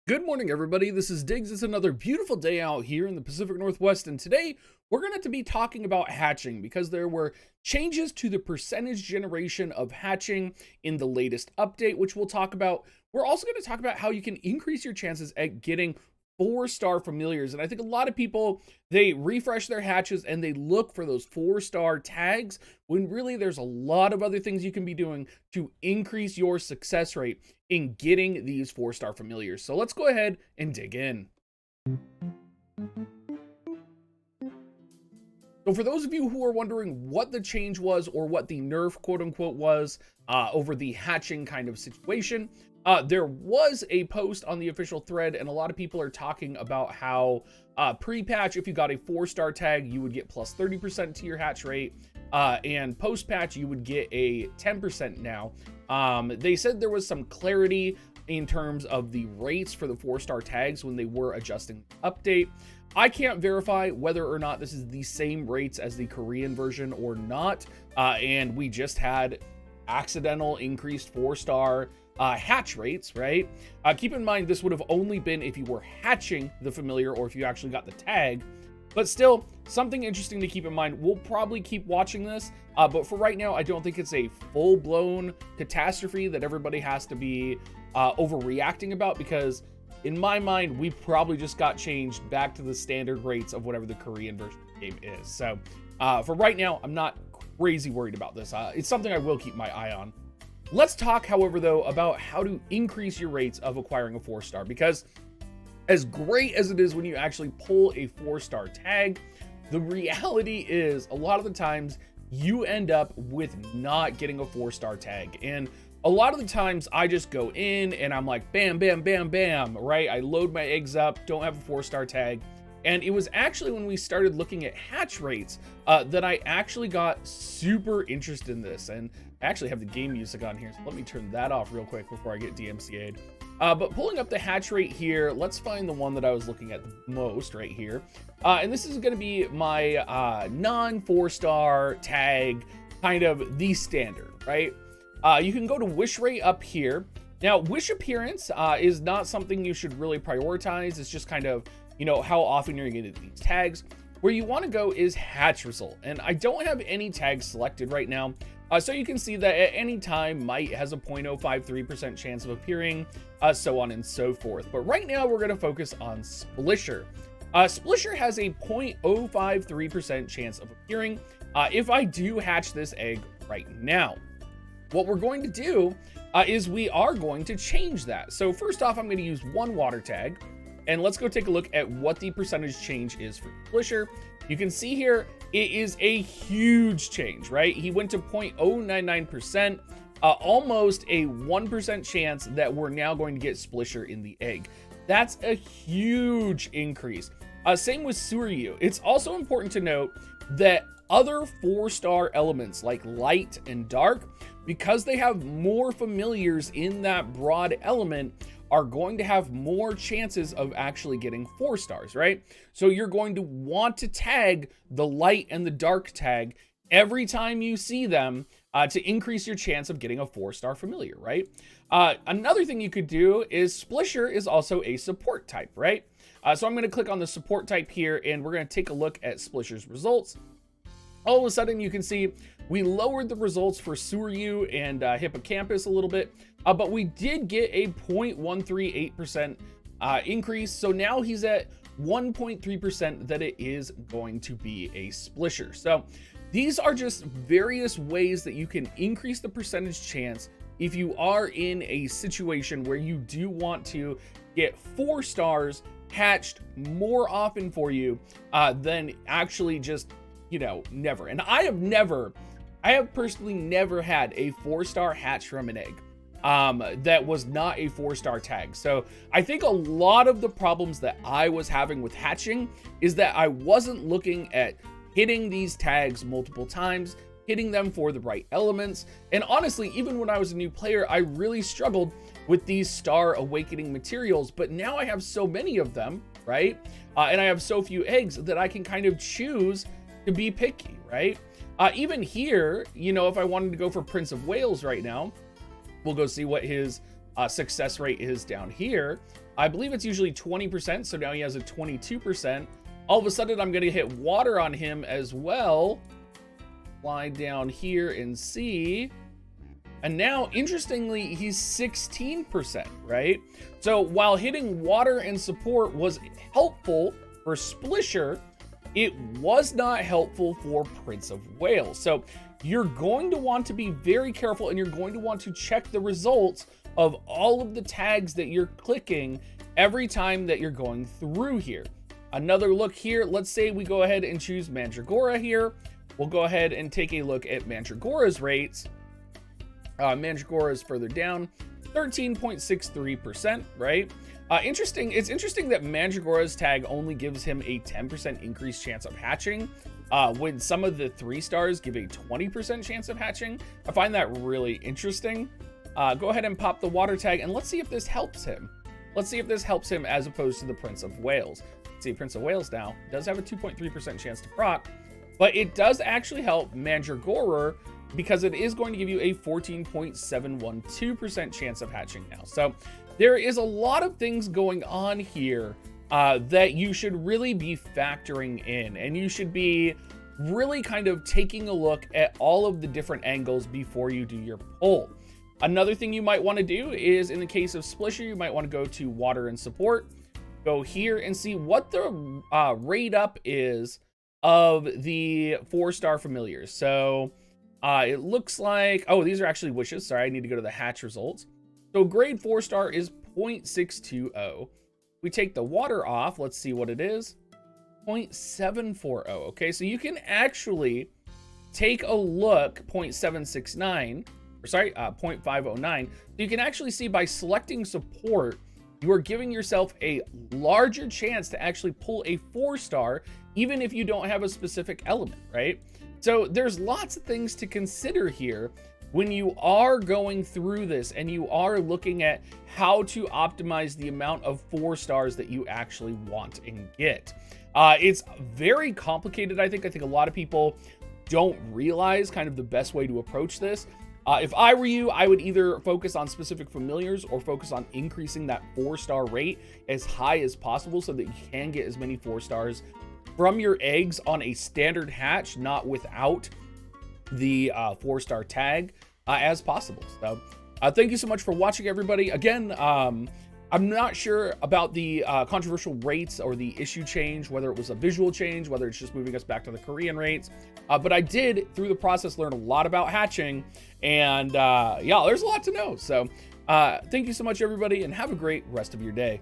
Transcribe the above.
Good morning, everybody. This is Diggs. It's another beautiful day out here in the Pacific Northwest, and today we're going to be talking about hatching because there were changes to the percentage generation of hatching in the latest update, which we'll talk about. We're also going to talk about how you can increase your chances at getting 4-star familiars. And I think a lot of people, they refresh their hatches and they look for those 4-star tags when really there's a lot of other things you can be doing to increase your success rate in getting these 4-star familiars. So let's go ahead and dig in. So for those of you who are wondering what the change was or what the nerf quote unquote was over the hatching kind of situation, there was a post on the official thread, and a lot of people are talking about how pre-patch, if you got a 4-star tag, you would get plus 30% to your hatch rate, and post-patch, you would get a 10% now. They said there was some clarity in terms of the rates for the 4-star tags when they were adjusting the update. I can't verify whether or not this is the same rates as the Korean version or not, and we just had accidental increased 4-star hatch rates, right? Keep in mind, this would have only been if you were hatching the familiar or if you actually got the tag, but still something interesting to keep in mind. We'll probably keep watching this, but for right now, I don't think it's a full-blown catastrophe that everybody has to be overreacting about, because in my mind, we probably just got changed back to the standard rates of whatever the Korean version of the game is. So for right now, I'm not crazy worried about this. It's something I will keep my eye on. Let's talk, however, though, about how to increase your rates of acquiring a 4-star, because as great as it is when you actually pull a 4-star tag, the reality is a lot of the times you end up with not getting a 4-star tag. And a lot of the times I just go in and I'm like, bam, bam, bam, bam, right? I load my eggs up, don't have a 4-star tag. And it was actually when we started looking at hatch rates that I actually got super interested in this. And I actually have the game music on here, so let me turn that off real quick before I get DMCA'd. But pulling up the hatch rate here, let's find the one that I was looking at the most right here. And this is going to be my non-4-star tag, kind of the standard, right? You can go to wish rate up here. Now, wish appearance is not something you should really prioritize. It's just kind of, you know, how often you're going to get these tags. Where you want to go is hatch result. And I don't have any tags selected right now. So you can see that at any time, Might has a 0.053% chance of appearing, so on and so forth. But right now, we're going to focus on Splisher. Splisher has a 0.053% chance of appearing if I do hatch this egg right now. What we're going to do is we are going to change that. So first off, I'm going to use one water tag, and let's go take a look at what the percentage change is for Splisher. You can see here, it is a huge change, right? He went to 0.099%, almost a 1% chance that we're now going to get Splisher in the egg. That's a huge increase. Same with Suryu. It's also important to note that other 4-star elements like light and dark, because they have more familiars in that broad element, are going to have more chances of actually getting 4 stars, right? So you're going to want to tag the light and the dark tag every time you see them to increase your chance of getting a 4-star familiar, right? Another thing you could do is Splisher is also a support type, right? So I'm going to click on the support type here, and we're going to take a look at Splisher's results. All of a sudden, you can see we lowered the results for Suryu and Hippocampus a little bit, but we did get a 0.138% increase. So now he's at 1.3% that it is going to be a Splisher. So these are just various ways that you can increase the percentage chance if you are in a situation where you do want to get 4 stars hatched more often for you than actually just, you know, never. And I have personally never had a 4-star hatch from an egg that was not a 4-star tag. So I think a lot of the problems that I was having with hatching is that I wasn't looking at hitting these tags multiple times, hitting them for the right elements. And honestly, even when I was a new player, I really struggled with these Star Awakening materials, but now I have so many of them, right? And I have so few eggs that I can kind of choose to be picky, right? Even here, you know, if I wanted to go for Prince of Wales right now, we'll go see what his success rate is down here. I believe it's usually 20%, so now he has a 22%. All of a sudden, I'm going to hit water on him as well. Fly down here and see. And now, interestingly, he's 16%, right? So while hitting water and support was helpful for Splisher, it was not helpful for Prince of Wales. So you're going to want to be very careful, and you're going to want to check the results of all of the tags that you're clicking every time that you're going through here. Another look here, let's say we go ahead and choose Mandragora here. We'll go ahead and take a look at Mandragora's rates. Mandragora is further down, 13.63%, right? It's interesting that Mandragora's tag only gives him a 10% increased chance of hatching, when some of the 3 stars give a 20% chance of hatching. I find that really interesting. Go ahead and pop the water tag, and let's see if this helps him. Let's see if this helps him as opposed to the Prince of Wales. Let's see, Prince of Wales now does have a 2.3% chance to proc, but it does actually help Mandragora because it is going to give you a 14.712% chance of hatching now. So there is a lot of things going on here that you should really be factoring in, and you should be really kind of taking a look at all of the different angles before you do your pull. Another thing you might want to do is, in the case of Splisher, you might want to go to water and support, go here and see what the rate up is of the 4-star familiars. So it looks like, oh, these are actually wishes. Sorry, I need to go to the hatch results. So grade 4-star is 0.620. We take the water off. Let's see what it is. 0.740. Okay, so you can actually take a look. 0.769. Or sorry, 0.509. So you can actually see by selecting support, you are giving yourself a larger chance to actually pull a 4-star, even if you don't have a specific element, right? So there's lots of things to consider here when you are going through this and you are looking at how to optimize the amount of 4 stars that you actually want and get. It's very complicated, I think. I think a lot of people don't realize kind of the best way to approach this. If I were you, I would either focus on specific familiars or focus on increasing that 4-star rate as high as possible so that you can get as many 4 stars from your eggs on a standard hatch, not without the 4-star tag, as possible. So thank you so much for watching, everybody. Again, I'm not sure about the controversial rates or the issue change, whether it was a visual change, whether it's just moving us back to the Korean rates. But I did, through the process, learn a lot about hatching. And yeah, there's a lot to know. So thank you so much, everybody, and have a great rest of your day.